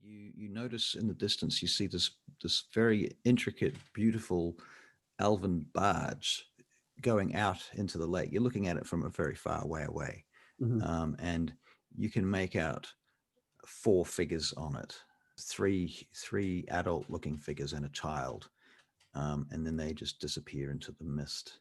You notice in the distance, you see this very intricate, beautiful elven barge going out into the lake. You're looking at it from a very far way away, Mhm. and you can make out four figures on it, three adult-looking figures and a child, and then they just disappear into the mist.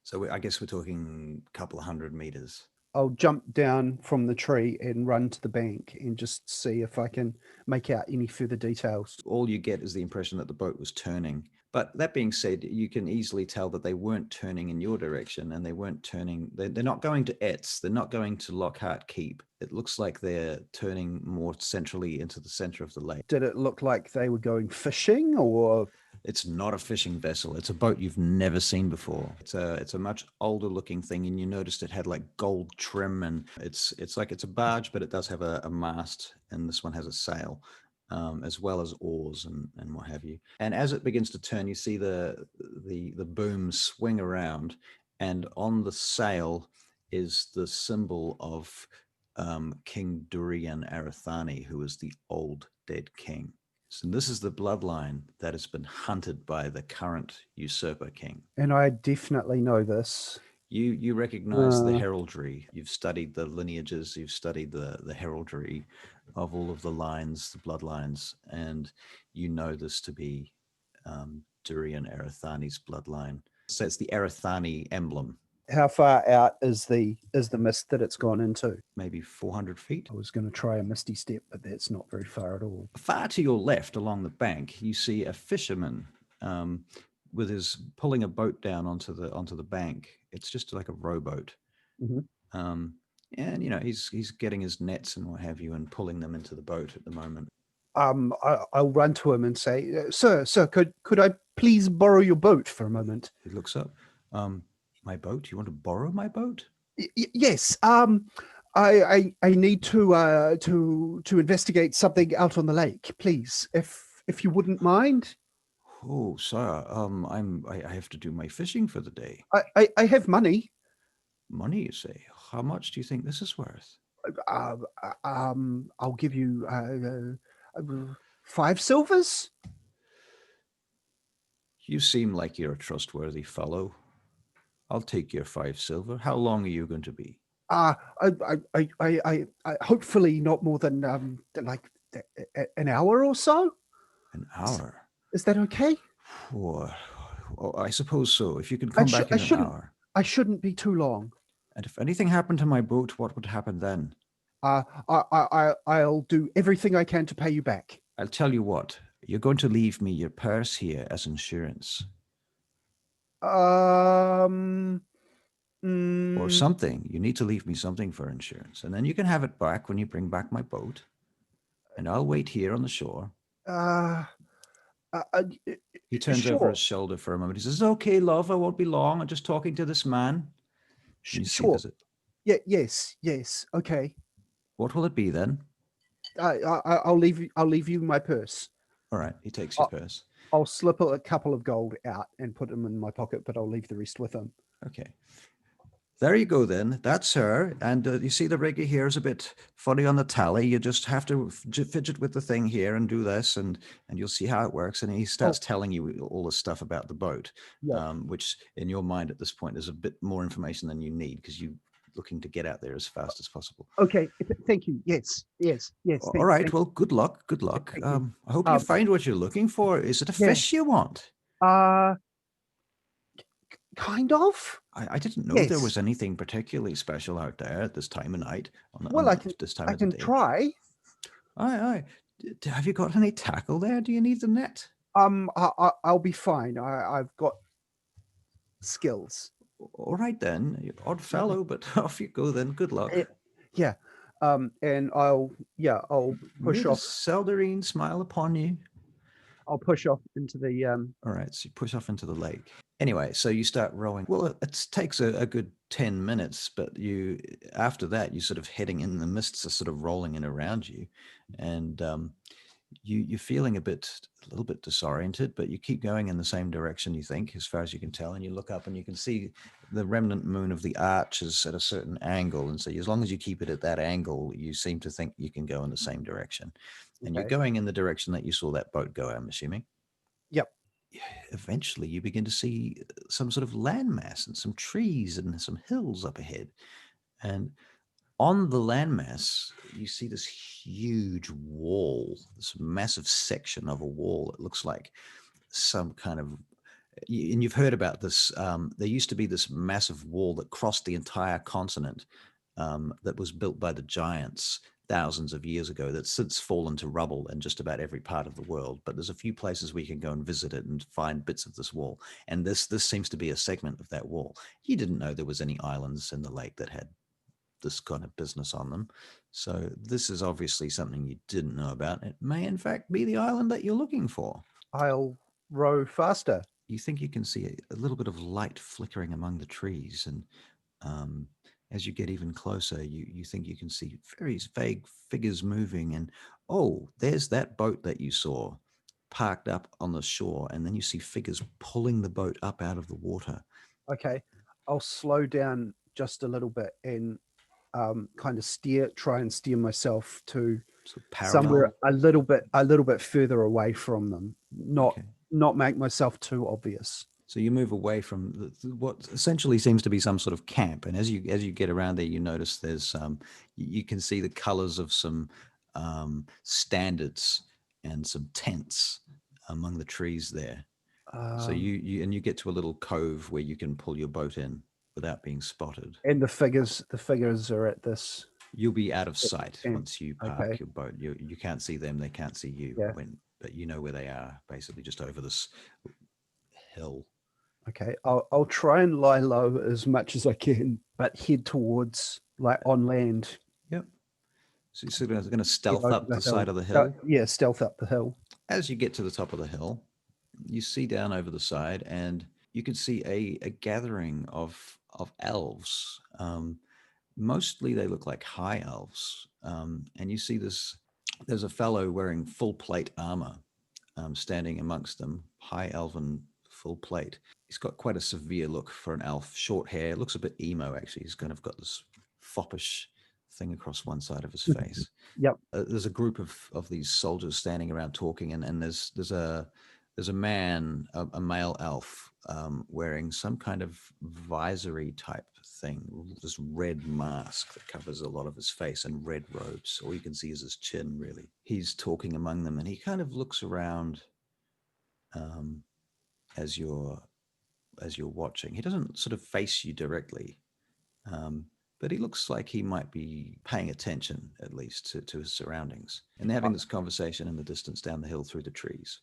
So I guess we're talking a couple of 100 meters. I'll jump down from the tree and run to the bank and just see if I can make out any further details. All you get is the impression that the boat was turning. But that being said, you can easily tell that they weren't turning in your direction, and they weren't turning. They're not going to Etz. They're not going to Lockhart Keep. It looks like they're turning more centrally into the center of the lake. Did it look like they were going fishing, or? It's not a fishing vessel. It's a boat you've never seen before. It's a much older looking thing, and you noticed it had like gold trim, and it's like it's a barge, but it does have a mast, and this one has a sail, as well as oars and what have you. And as it begins to turn, you see the boom swing around, and on the sail is the symbol of King Durian Arathani, who is the old dead king. So this is the bloodline that has been hunted by the current usurper king. And I definitely know this. You recognize the heraldry. You've studied the lineages. You've studied the heraldry of all of the lines, the bloodlines, and you know this to be Durian Arathani's bloodline. So it's the Arathani emblem. How far out is the mist that it's gone into? Maybe 400 feet. I was going to try a misty step, but that's not very far at all. Far to your left along the bank, you see a fisherman with his pulling a boat down onto the bank. It's just like a rowboat. Mm-hmm. And you know he's getting his nets and what have you and pulling them into the boat at the moment. I'll run to him and say, sir, could I please borrow your boat for a moment? He looks up. My boat? You want to borrow my boat? Yes. I need to investigate something out on the lake, please, if you wouldn't mind. Oh, sir. I have to do my fishing for the day. I have money. Money, you say? How much do you think this is worth? I'll give you 5 silvers. You seem like you're a trustworthy fellow. I'll take your 5 silver. How long are you going to be? I hopefully not more than like an hour or so. An hour? Is that okay? Oh, I suppose so. If you can come back in an hour. I shouldn't be too long. And if anything happened to my boat, what would happen then? I'll do everything I can to pay you back. I'll tell you what. You're going to leave me your purse here as insurance. Or something. You need to leave me something for insurance. And then you can have it back when you bring back my boat. And I'll wait here on the shore. He turns over his shoulder for a moment. He says, okay, love, I won't be long. I'm just talking to this man. Sure. Yeah, yes. Okay. What will it be then? I'll leave you my purse. All right. He takes your purse. I'll slip a couple of gold out and put them in my pocket, but I'll leave the rest with him. Okay. There you go then. That's her. And you see the rigger here is a bit funny on the tally. You just have to fidget with the thing here and do this, and you'll see how it works. And he starts telling you all the stuff about the boat, which in your mind at this point is a bit more information than you need because you're looking to get out there as fast as possible. Okay. Thank you. Yes. All right. Well, good luck. I hope you find what you're looking for. Is it a fish you want? Kind of. I didn't know there was anything particularly special out there at this time of night. I can try. Aye. Have you got any tackle there? Do you need the net? I'll be fine. I've got skills. All right then, you odd fellow, but off you go then. Good luck. Yeah. And I'll push off. Seldarine smile upon you. I'll push off into the. All right, so you push off into the lake. Anyway, so you start rowing. Well, it takes a good 10 minutes, but after that, you're sort of heading in, the mists are sort of rolling in around you. And you're feeling a little bit disoriented, but you keep going in the same direction, you think, as far as you can tell, and you look up and you can see the remnant moon of the arch is at a certain angle, and so as long as you keep it at that angle, you seem to think you can go in the same direction, and you're going in the direction that you saw that boat go, I'm assuming. Yep. Eventually you begin to see some sort of landmass and some trees and some hills up ahead, and on the landmass, you see this huge wall, this massive section of a wall. It looks like some kind of, and you've heard about this. There used to be this massive wall that crossed the entire continent that was built by the giants thousands of years ago that's since fallen to rubble in just about every part of the world. But there's a few places we can go and visit it and find bits of this wall. And this seems to be a segment of that wall. You didn't know there was any islands in the lake that had this kind of business on them. So this is obviously something you didn't know about. It may in fact be the island that you're looking for. I'll row faster. You think you can see a little bit of light flickering among the trees, and as you get even closer, you think you can see very vague figures moving, and there's that boat that you saw parked up on the shore, and then you see figures pulling the boat up out of the water. Okay, I'll slow down just a little bit and kind of try and steer myself to somewhere a little bit further away from them, not make myself too obvious. So you move away from what essentially seems to be some sort of camp, and as you get around there, you notice there's you can see the colors of some standards and some tents among the trees there. So you get to a little cove where you can pull your boat in without being spotted. And the figures are at this. You'll be out of sight once you park your boat. You can't see them; they can't see you. Yeah. But you know where they are, basically just over this hill. Okay, I'll try and lie low as much as I can, but head towards on land. Yep. So you're going to stealth up the side of the hill. Yeah, stealth up the hill. As you get to the top of the hill, you see down over the side, and you can see a gathering of elves. Mostly they look like high elves. And you see there's a fellow wearing full plate armor standing amongst them, high elven full plate. He's got quite a severe look for an elf, short hair, looks a bit emo actually. He's kind of got this foppish thing across one side of his face. Yep. There's a group of these soldiers standing around talking, and there's a man, a male elf, wearing some kind of visory type thing, this red mask that covers a lot of his face, and red robes. All you can see is his chin, really. He's talking among them, and he kind of looks around as you're watching. He doesn't sort of face you directly, but he looks like he might be paying attention, at least, to his surroundings. And they're having this conversation in the distance down the hill through the trees.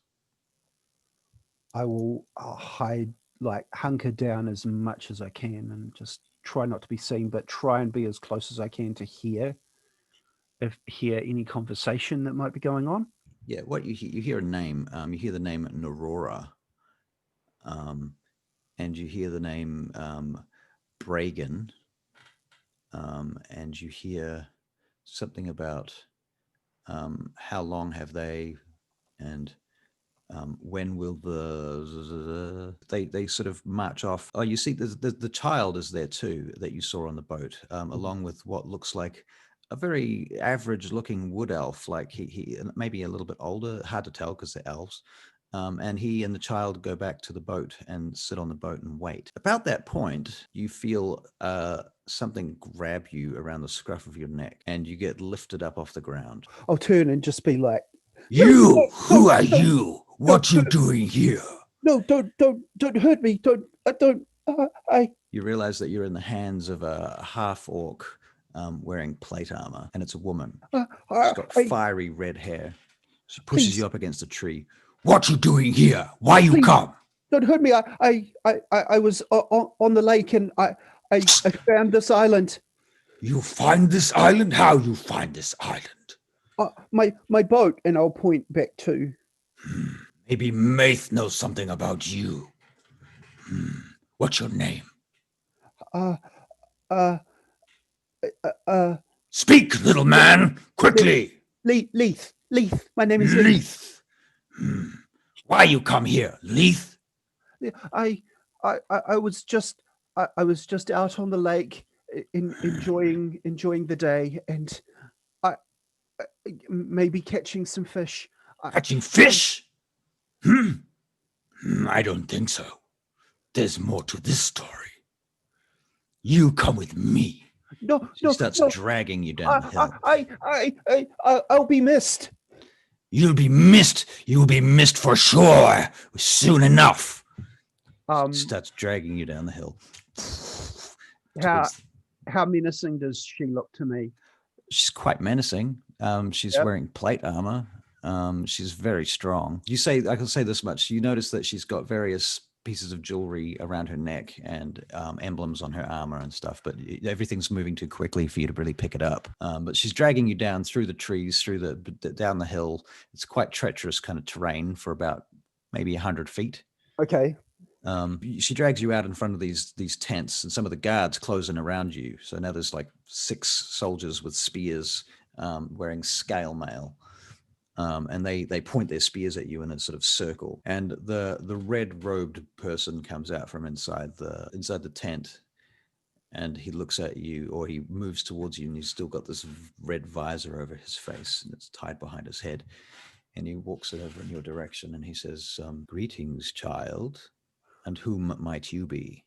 I'll hide, hunker down as much as I can and just try not to be seen, but try and be as close as I can to hear any conversation that might be going on. Yeah, what you hear a name. You hear the name Narora, and you hear the name Bragan, and you hear something about how long have they, and when will they sort of march off. Oh, you see the child is there too that you saw on the boat, along with what looks like a very average looking wood elf, like he maybe a little bit older, hard to tell because they're elves. And he and the child go back to the boat and sit on the boat and wait. About that point, you feel something grab you around the scruff of your neck, and you get lifted up off the ground. I'll turn and just be like, "You, who are you? What you doing here?" No, don't hurt me. I. You realize that you're in the hands of a half orc wearing plate armor, and it's a woman. She's got fiery red hair. She pushes you up against a tree. "What you doing here? Why you come?" Don't hurt me. I was on the lake, and I found this island. You find this island? How you find this island? My boat, and I'll point back to. Maybe Maith knows something about you. What's your name? Speak, little man, quickly. Leith. Leith. My name is Leith. Leith. Why you come here, Leith? I was just out on the lake enjoying the day, and I maybe catching some fish. Catching fish? I don't think so. There's more to this story. You come with me. No, She starts dragging you down the hill. I'll be missed. You'll be missed. You'll be missed for sure. Soon enough. She starts dragging you down the hill. How menacing does she look to me? She's quite menacing. She's wearing plate armor. She's very strong. I can say this much. You notice that she's got various pieces of jewelry around her neck and emblems on her armor and stuff, but everything's moving too quickly for you to really pick it up. But she's dragging you down through the trees, down the hill. It's quite treacherous kind of terrain for about maybe 100 feet. Okay. She drags you out in front of these tents, and some of the guards close in around you. So now there's like 6 soldiers with spears, wearing scale mail. And they point their spears at you in a sort of circle. And the red-robed person comes out from inside the tent, and he looks at you, or he moves towards you, and he's still got this red visor over his face, and it's tied behind his head. And he walks it over in your direction, and he says, "Greetings, child. And whom might you be?"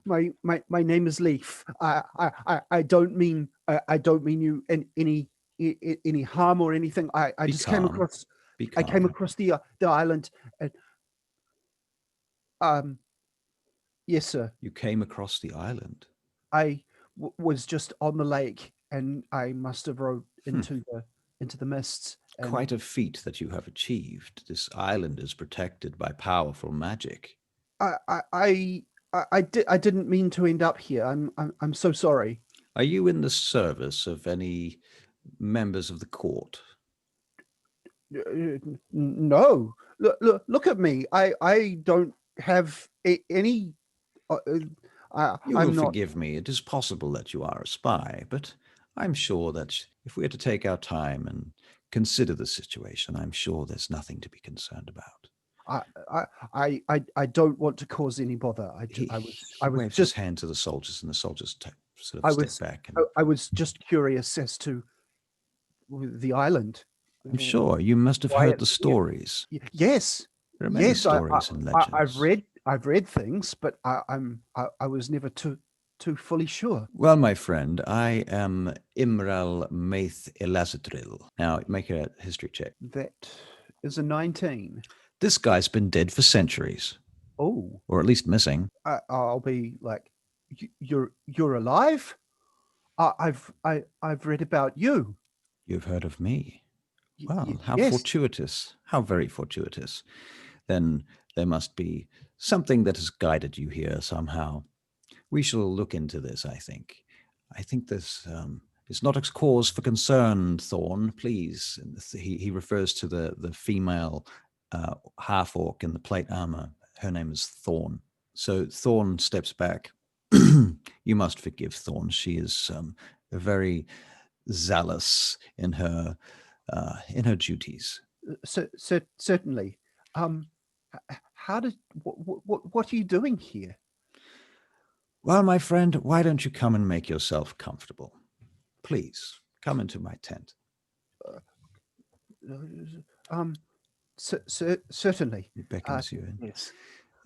My name is Leif. I don't mean you in any harm or anything. I just came across the island, and yes, sir. You came across the island? I was just on the lake, and I must have rode into the mists. Quite a feat that you have achieved. This island is protected by powerful magic. I didn't mean to end up here. I'm so sorry. Are you in the service of any members of the court? No. Look at me. I don't have any. You will forgive me. It is possible that you are a spy, but I'm sure that if we are to take our time and consider the situation, I'm sure there's nothing to be concerned about. I don't want to cause any bother. He waves his hand to the soldiers, and the soldiers sort of step back. I was just curious as to the island. I'm sure you must have heard the stories. Yes, there are many stories and legends. I've read things, but I was never too fully sure. Well, my friend, I am Imral Maith Elazatril. Now, make a history check. That is a 19. This guy's been dead for centuries. Oh. Or at least missing. I'll be like, you're alive? I've read about you. You've heard of me? Well, how yes. Fortuitous. How very fortuitous. Then there must be something that has guided you here somehow. We shall look into this, I think. I think this is not a cause for concern, Thorn, please. He refers to the female half-orc in the plate armor. Her name is Thorn. So Thorn steps back. You must forgive Thorn. She is very zealous in her duties. Certainly. What are you doing here? Well, my friend, why don't you come and make yourself comfortable? Please, come into my tent. Certainly. He beckons you in. Yes.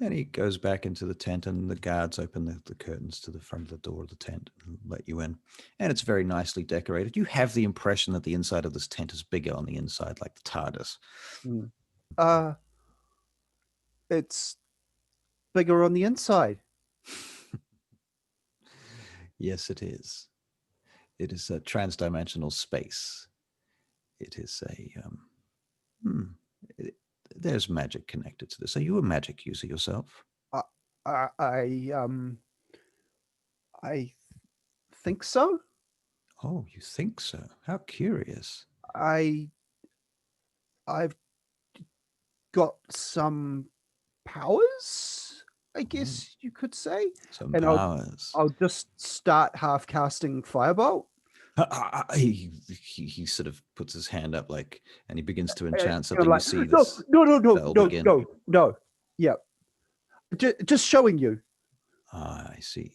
And he goes back into the tent, and the guards open the curtains to the front of the door of the tent and let you in. And it's very nicely decorated. You have the impression that the inside of this tent is bigger on the inside, like the TARDIS. It's bigger on the inside. Yes, it is. It is a transdimensional space. It is there's magic connected to this. Are you a magic user yourself? I think so. Oh, you think so? How curious. I've got some powers, I guess you could say. Some powers. I'll just start half casting Firebolt. He sort of puts his hand up like, and he begins to enchant something. Like, you see no, this. no. Yeah, just showing you. Ah, I see.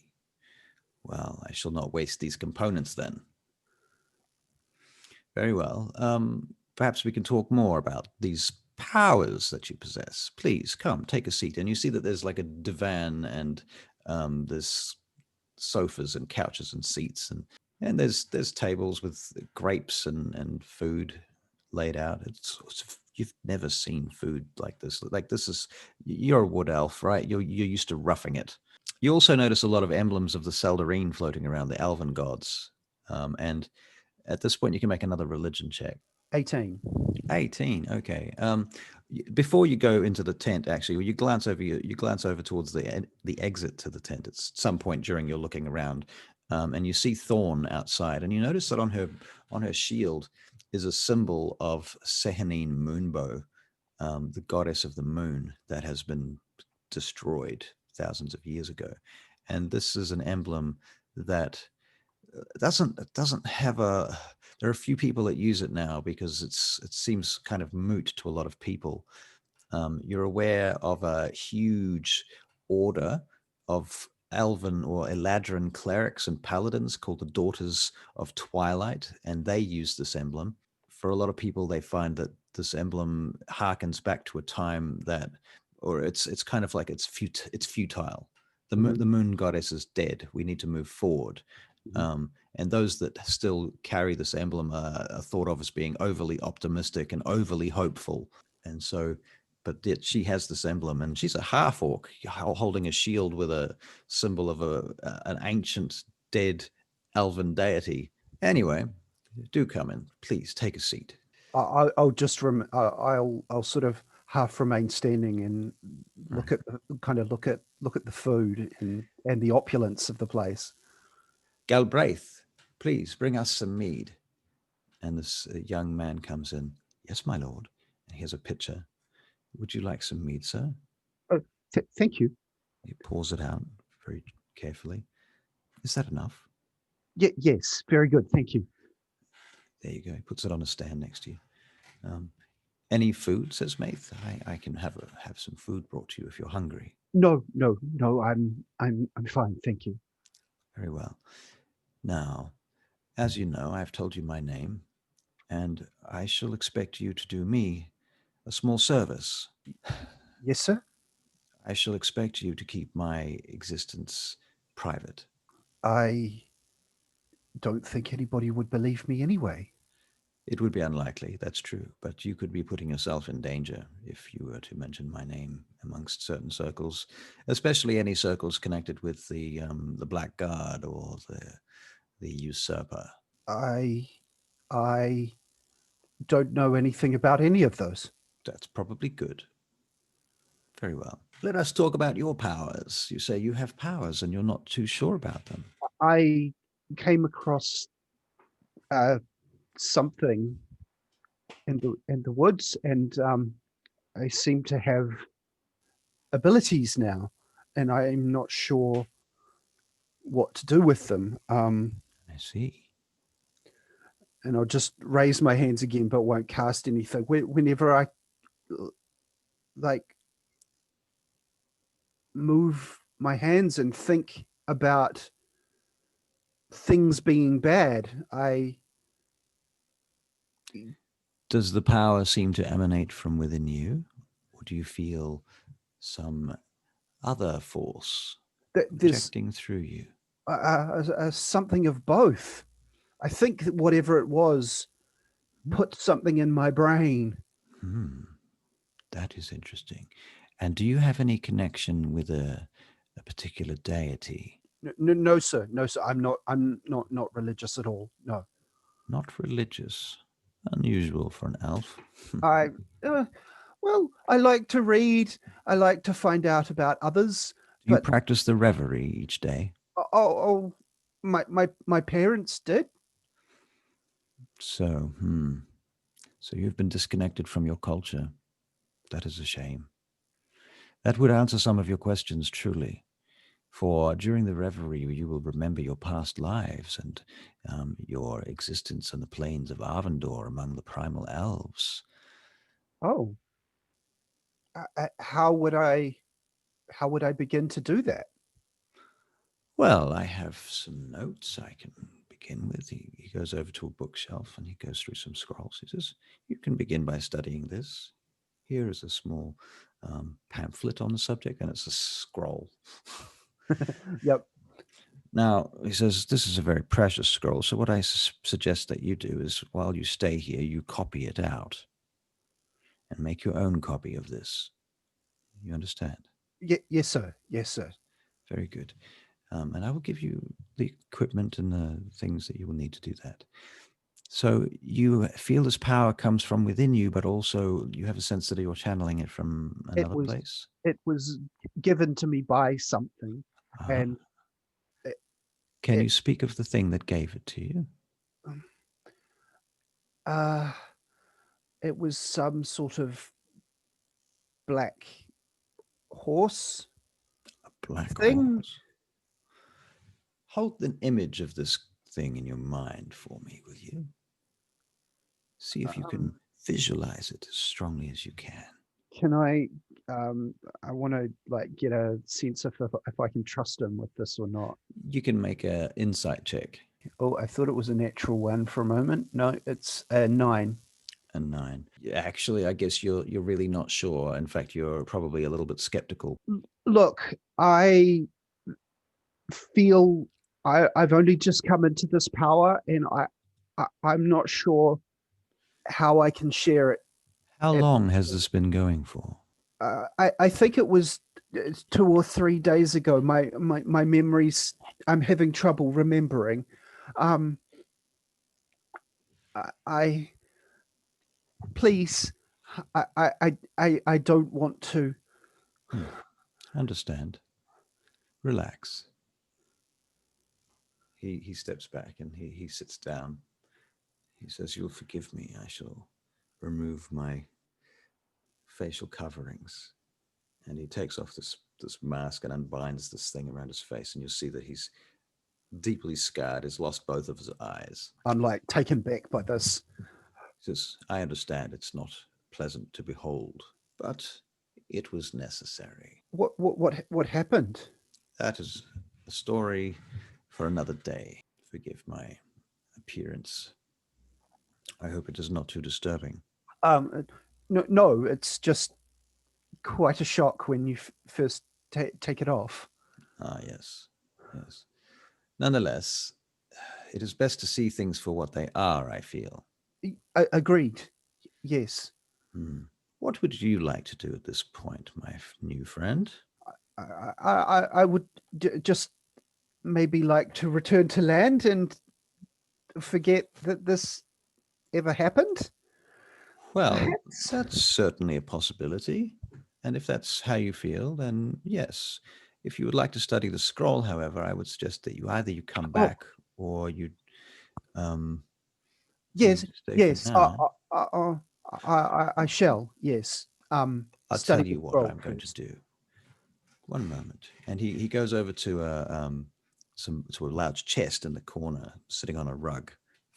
Well, I shall not waste these components then. Very well. Perhaps we can talk more about these powers that you possess. Please come, take a seat. And you see that there's like a divan, and there's sofas and couches and seats, and there's tables with grapes and food laid out. You've never seen food like this. Like this is, you're a wood elf, right? You're used to roughing it. You also notice a lot of emblems of the Seldarine floating around, the elven gods. And at this point, you can make another religion check. 18. 18. Okay. Before you go into the tent, actually, you glance over towards the exit to the tent. It's some point during your looking around, and you see Thorn outside, and you notice that on her shield is a symbol of Sehanine Moonbow, the goddess of the moon that has been destroyed thousands of years ago. And this is an emblem that doesn't have a. There are a few people that use it now because it seems kind of moot to a lot of people. You're aware of a huge order of elven or eladrin clerics and paladins called the Daughters of Twilight, and they use this emblem. For a lot of people, they find that this emblem harkens back to a time that, or it's kind of like it's futile. The moon goddess is dead. We need to move forward. And those that still carry this emblem are thought of as being overly optimistic and overly hopeful. And so, but yet she has this emblem, and she's a half orc holding a shield with a symbol of an ancient dead elven deity. Anyway, do come in, please take a seat. I'll just I'll sort of half remain standing and look at the food and the opulence of the place. Galbraith, please bring us some mead. And this young man comes in. Yes, my lord. And here's a pitcher. Would you like some mead, sir? Oh, thank you. He pours it out very carefully. Is that enough? Yes, very good. Thank you. There you go. He puts it on a stand next to you. Any food, says Maith. I can have some food brought to you if you're hungry. No. I'm fine. Thank you. Very well. Now, as you know, I've told you my name, and I shall expect you to do me a small service. Yes, sir. I shall expect you to keep my existence private. I don't think anybody would believe me anyway. It would be unlikely, that's true, but you could be putting yourself in danger if you were to mention my name amongst certain circles, especially any circles connected with the Black Guard or the Usurper. I don't know anything about any of those. That's probably good. Very well. Let us talk about your powers. You say you have powers and you're not too sure about them. I came across something in the woods, and I seem to have abilities now, and I'm not sure what to do with them. I see. And I'll just raise my hands again, but won't cast anything. Whenever I move my hands and think about things being bad, Does the power seem to emanate from within you, or do you feel some other force projecting through you? Something of both. I think that whatever it was put something in my brain. That is interesting. And do you have any connection with a particular deity? No, sir. I'm not religious at all. No. Not religious. Unusual for an elf. Well, I like to read. I like to find out about others. Do you practice the reverie each day? My parents did. So you've been disconnected from your culture. That is a shame. That would answer some of your questions, truly. For during the reverie, you will remember your past lives and your existence on the plains of Arvandor among the primal elves. Oh, how would I begin to do that? Well, I have some notes I can begin with. He goes over to a bookshelf and he goes through some scrolls. He says, you can begin by studying this. Here is a small pamphlet on the subject, and it's a scroll. Yep. Now, he says, this is a very precious scroll, so what I suggest that you do is, while you stay here, you copy it out and make your own copy of this. You understand? Yes, sir. Yes, sir. Very good. And I will give you the equipment and the things that you will need to do that. So you feel this power comes from within you, but also you have a sense that you're channeling it from another place? It was given to me by something. And can you speak of the thing that gave it to you? It was some sort of black horse. A black thing? horse? Hold an image of this thing in your mind for me, will you? See if you can visualize it as strongly as you can. Can I want to get a sense of if I can trust him with this or not. You can make an insight check. Oh, I thought it was a natural one for a moment. No, it's a 9. A 9. Actually, I guess you're really not sure. In fact, you're probably a little bit skeptical. Look, I feel I've only just come into this power, and I'm not sure how I can share it. How long has this been going for? I think it was 2 or 3 days ago. My memories, I'm having trouble remembering. Please, I don't want to. Understand. Relax. He steps back and he sits down. He says, you'll forgive me. I shall remove my facial coverings. And he takes off this mask and unbinds this thing around his face. And you'll see that he's deeply scarred. He's lost both of his eyes. I'm taken back by this. He says, I understand it's not pleasant to behold, but it was necessary. What happened? That is a story for another day. Forgive my appearance. I hope it is not too disturbing. No, it's just quite a shock when you first take it off. Ah, yes. Nonetheless, it is best to see things for what they are, I feel. Agreed. Yes. What would you like to do at this point, my new friend? I would just maybe like to return to land and forget that this ever happened. Well, that's certainly a possibility. And if that's how you feel, then yes. If you would like to study the scroll, however, I would suggest that you come back or you yes. I shall. Yes. I'll tell you what I'm going to do. One moment. And he goes over to a large chest in the corner, sitting on a rug.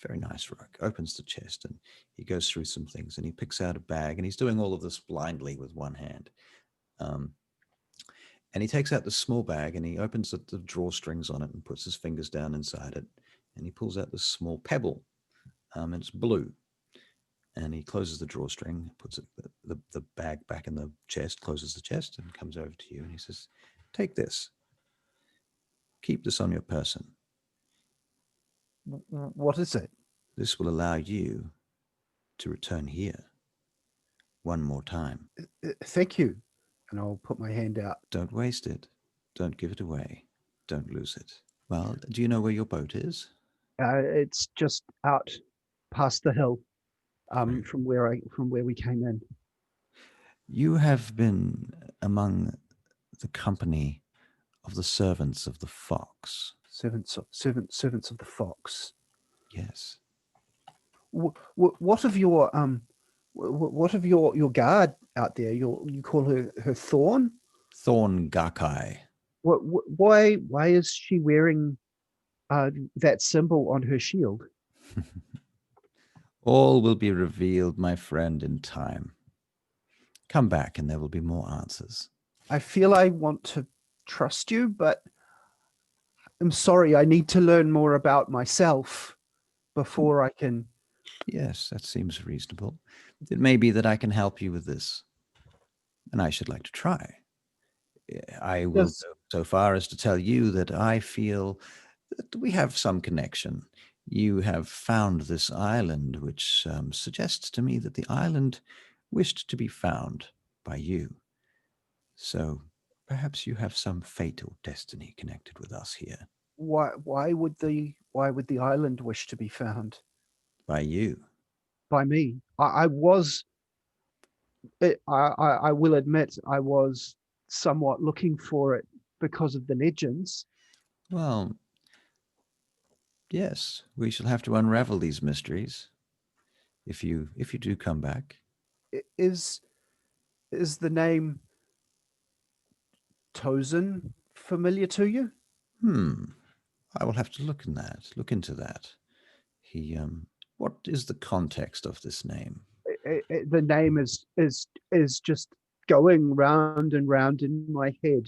Very nice rug. Opens the chest and he goes through some things and he picks out a bag, and he's doing all of this blindly with one hand. And he takes out the small bag and he opens the drawstrings on it and puts his fingers down inside it. And he pulls out this small pebble. And it's blue. And he closes the drawstring, puts the bag back in the chest, closes the chest, and comes over to you. And he says, take this. Keep this on your person. What is it? This will allow you to return here one more time. Thank you. And I'll put my hand out. Don't waste it. Don't give it away. Don't lose it. Well, do you know where your boat is? It's just out past the hill, from where we came in. You have been among the company of the servants of the fox. Servants of the fox. Yes. What of your guard out there? You call her Thorn? Thorn Gakai. Why is she wearing that symbol on her shield? All will be revealed, my friend, in time. Come back and there will be more answers. I feel I want to trust you, but I'm sorry, I need to learn more about myself before I can. Yes, that seems reasonable. It may be that I can help you with this, and I should like to try. I will Yes. go so far as to tell you that I feel that we have some connection. You have found this island, which suggests to me that the island wished to be found by you. So perhaps you have some fate or destiny connected with us here. Why would the island wish to be found By you. by me? I was. I will admit I was somewhat looking for it because of the legends. Well, yes, we shall have to unravel these mysteries if you do come back. Is the name Tozen familiar to you? I will have to look into that. What is the context of this name? The name is just going round and round in my head.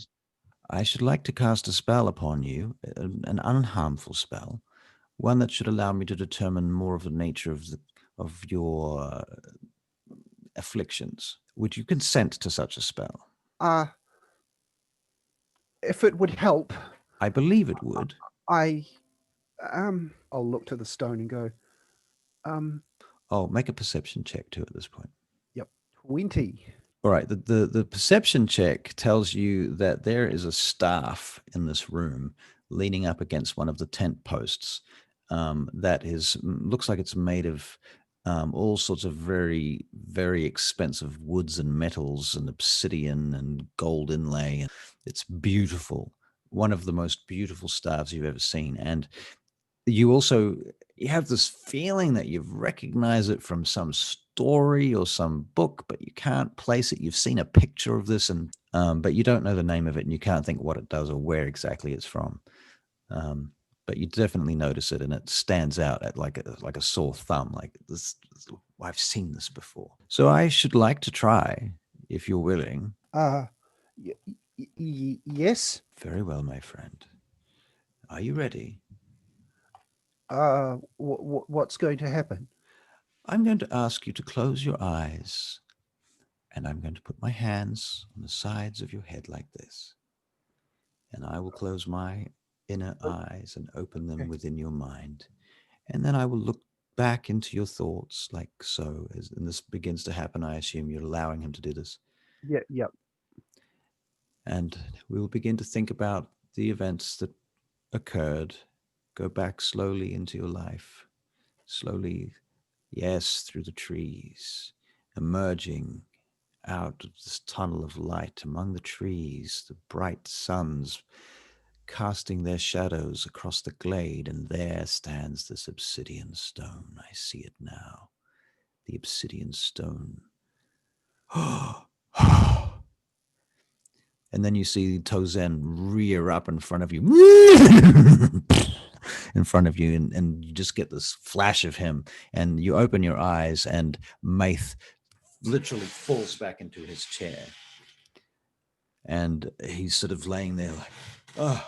I should like to cast a spell upon you, an unharmful spell, one that should allow me to determine more of the nature of your afflictions. Would you consent to such a spell? If it would help, I believe it would. I'll look to the stone and go, Oh, make a perception check too at this point. yep, 20. All right, the perception check tells you that there is a staff in this room leaning up against one of the tent posts that looks like it's made of all sorts of very, very expensive woods and metals and obsidian and gold inlay. It's beautiful. One of the most beautiful staffs you've ever seen. And you have this feeling that you've recognized it from some story or some book, but you can't place it. You've seen a picture of this, and but you don't know the name of it, and you can't think what it does or where exactly it's from. But you definitely notice it, and it stands out at like a sore thumb. Like this, I've seen this before. So I should like to try, if you're willing. Yes. Very well, my friend. Are you ready? What's going to happen? I'm going to ask you to close your eyes, and I'm going to put my hands on the sides of your head like this. And I will close my inner eyes and open them within your mind. And then I will look back into your thoughts like so. And this begins to happen. I assume you're allowing him to do this. Yeah, yep. And we will begin to think about the events that occurred. Go back slowly into your life. Slowly, yes, through the trees, emerging out of this tunnel of light among the trees, the bright suns casting their shadows across the glade, and there stands this obsidian stone. I see it now. The obsidian stone. And then you see Tozen rear up in front of you. In front of you, and you just get this flash of him, and you open your eyes, and Maith literally falls back into his chair. And he's sort of laying there like, oh,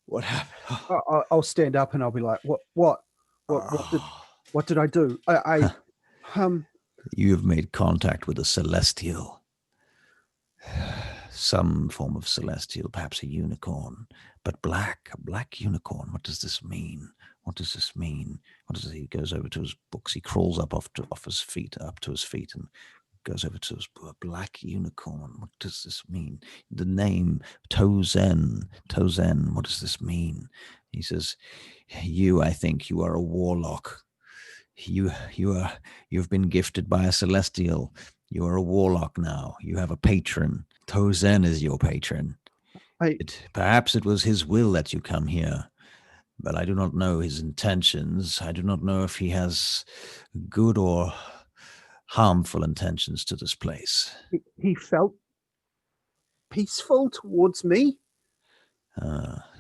what happened? Oh. I'll stand up and I'll be like, what did I do? You have made contact with a celestial. Some form of celestial, perhaps a unicorn, but a black unicorn. What does this mean? What does this mean? He goes over to his books. He crawls up up to his feet, and goes over to his black unicorn. What does this mean? The name Tozen. What does this mean? He says, I think you are a warlock. You've been gifted by a celestial. You are a warlock now. You have a patron. Tozen is your patron. Perhaps it was his will that you come here, but I do not know his intentions. I do not know if he has good or harmful intentions to this place. He felt peaceful towards me.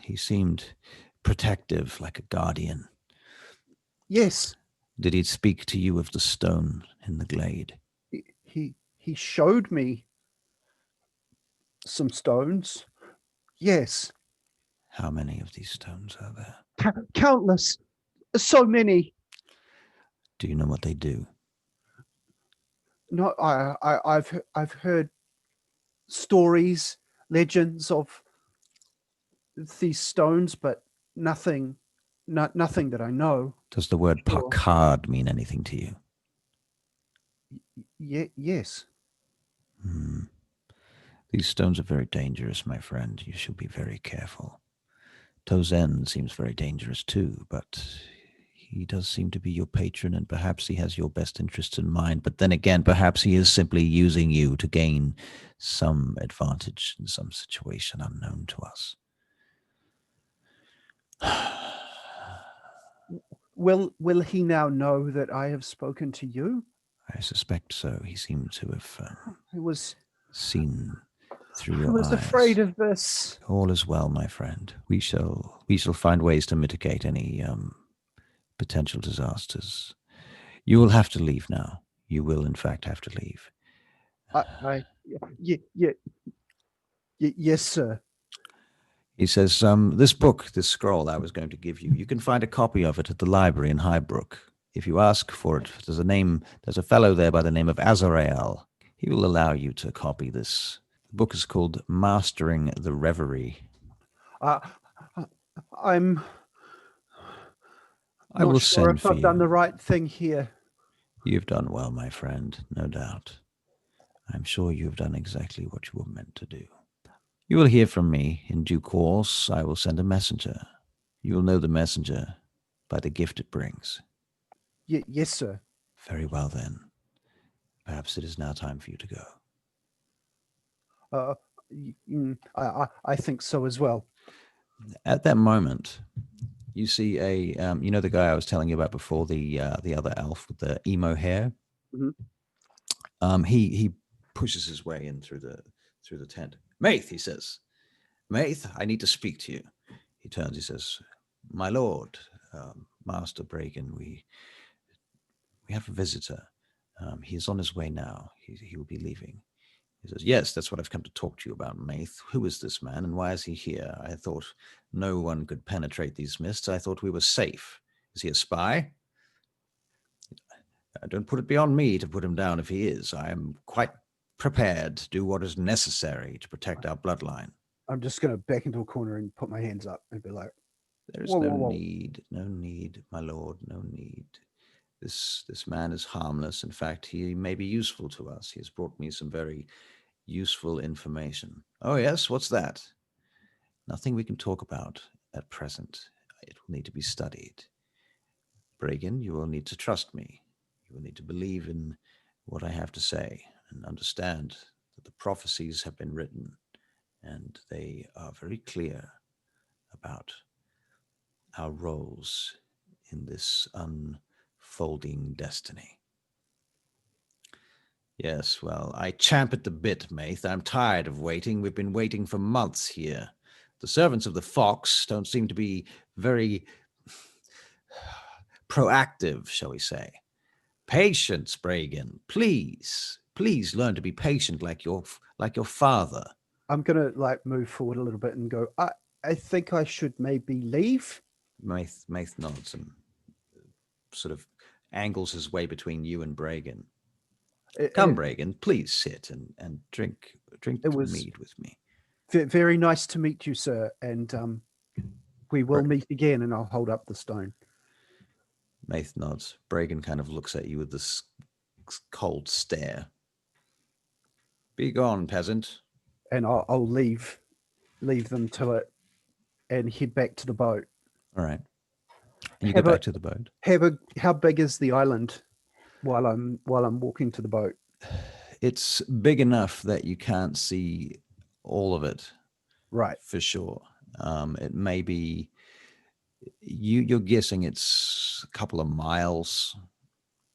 He seemed protective, like a guardian. Yes. Did he speak to you of the stone in the glade? He showed me some stones. Yes. How many of these stones are there? Countless. So many. Do you know what they do? No, I've heard stories, legends of these stones, but nothing that I know. Does the word Sure. Pakard mean anything to you? Yes. These stones are very dangerous, my friend. You should be very careful. Tozen seems very dangerous too, but he does seem to be your patron, and perhaps he has your best interests in mind. But then again, perhaps he is simply using you to gain some advantage in some situation unknown to us. Will he now know that I have spoken to you? I suspect so. He seemed to have I was seen through your eyes. afraid of this. All is well, my friend. We shall find ways to mitigate any potential disasters. You will have to leave now. You will, in fact, have to leave. Yes, sir. He says, this book, this scroll I was going to give you, you can find a copy of it at the library in Highbrook. If you ask for it, there's a fellow there by the name of Azrael. He will allow you to copy this. The book is called Mastering the Reverie. I'm I will not sure send if for I've done you. the right thing here. You've done well, my friend, no doubt. I'm sure you've done exactly what you were meant to do. You will hear from me in due course. I will send a messenger. You will know the messenger by the gift it brings. Yes, sir. Very well, then. Perhaps it is now time for you to go. I think so as well. At that moment, you see you know the guy I was telling you about before, the other elf with the emo hair? Mm-hmm. He pushes his way in through the tent. Maith, he says. Maith, I need to speak to you. He turns, he says, my lord, Master Bragan, we have a visitor. He is on his way now. He will be leaving. He says, yes, that's what I've come to talk to you about, Maith. Who is this man and why is he here? I thought no one could penetrate these mists. I thought we were safe. Is he a spy? Don't put it beyond me to put him down if he is. I am quite prepared to do what is necessary to protect our bloodline. I'm just going to back into a corner and put my hands up and be like, There's whoa, no whoa, whoa. need, my lord, no need. This man is harmless. In fact, he may be useful to us. He has brought me some very useful information. Oh, yes? What's that? Nothing we can talk about at present. It will need to be studied. Bragan, you will need to trust me. You will need to believe in what I have to say and understand that the prophecies have been written and they are very clear about our roles in this unfolding destiny. Yes, well, I champ at the bit, Maith. I'm tired of waiting. We've been waiting for months here. The servants of the Fox don't seem to be very proactive, shall we say. Patience, Bragan. Please learn to be patient like your father. I'm going to move forward a little bit and go, I think I should maybe leave. Maith nods and sort of angles his way between you and Bragan. Come, Bragan, please sit and drink mead with me. Very nice to meet you, sir. And we will meet again, and I'll hold up the stone. Maith nods. Bragan kind of looks at you with this cold stare. Be gone, peasant. And I'll leave them to it and head back to the boat. All right. And you get back to the boat. How big is the island while I'm walking to the boat? It's big enough that you can't see all of it. Right. For sure. It may be you're guessing it's a couple of miles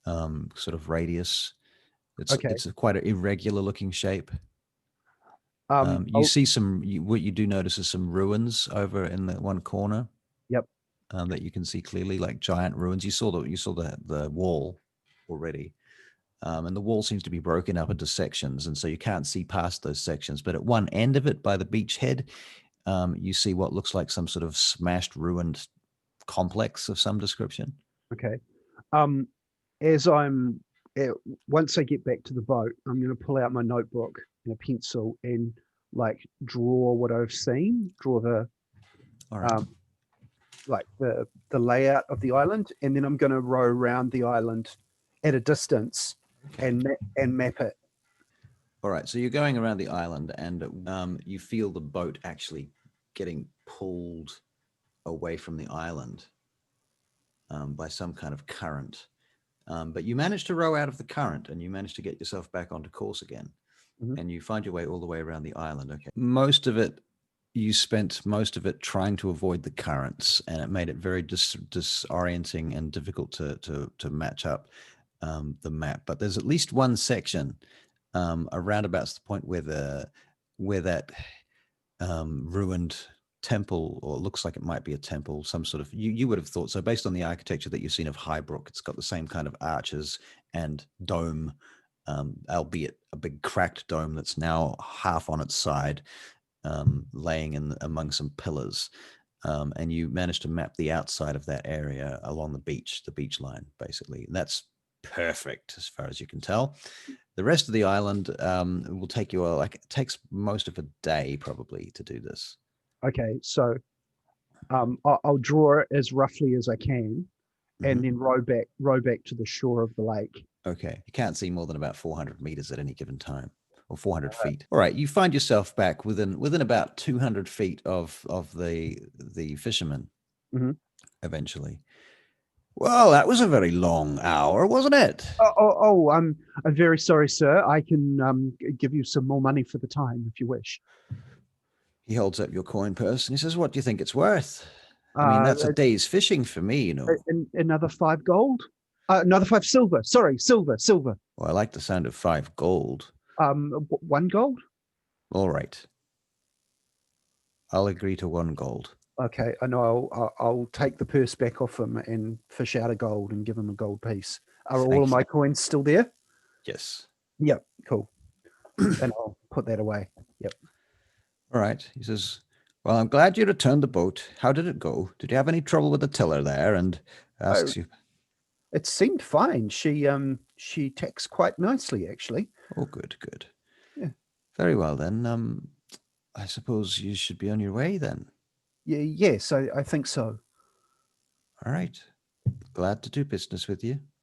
sort of radius. It's quite an irregular looking shape. You see what you do notice is some ruins over in the one corner. Yep. That you can see clearly, like giant ruins. You saw the wall already. And the wall seems to be broken up into sections, and so you can't see past those sections. But at one end of it, by the beachhead, you see what looks like some sort of smashed, ruined complex of some description. Okay. Once I get back to the boat, I'm going to pull out my notebook and a pencil and like draw what I've seen, draw the like the layout of the island, and then I'm going to row around the island at a distance and map it. All right, so you're going around the island, and you feel the boat actually getting pulled away from the island by some kind of current. But you manage to row out of the current, and you manage to get yourself back onto course again. Mm-hmm. And you find your way all the way around the island. Okay, you spent most of it trying to avoid the currents, and it made it very disorienting and difficult to match up the map. But there's at least one section around about the point where that ruined temple, or looks like it might be a temple, some sort of, you would have thought so based on the architecture that you've seen of Highbrook. It's got the same kind of arches and dome, albeit a big cracked dome that's now half on its side, laying in among some pillars. And you managed to map the outside of that area along the beach line, basically. And that's perfect as far as you can tell. The rest of the island will take you it takes most of a day probably to do this. Okay, so I'll draw it as roughly as I can, and then row back to the shore of the lake. Okay, you can't see more than about 400 meters at any given time, or 400 feet. All right, you find yourself back within about 200 feet of the fishermen. Eventually. Well, that was a very long hour, wasn't it? I'm very sorry, sir. I can give you some more money for the time if you wish. He holds up your coin purse and he says, "What do you think it's worth?" I mean, that's a day's fishing for me, you know. Another 5 gold? Another 5 silver. Sorry, silver. Well, I like the sound of 5 gold. 1 gold? All right. I'll agree to 1 gold. Okay, I know. I'll take the purse back off him and fish out a gold and give him a gold piece. Are all of my coins still there? Yes. Yep, cool. And I'll put that away. Yep. All right. He says, "Well, I'm glad you returned the boat. How did it go? Did you have any trouble with the tiller there?" And asks you. It seemed fine. She tacks quite nicely, actually. Oh, good. Yeah. Very well then. I suppose you should be on your way then. Yes, I think so. All right. Glad to do business with you.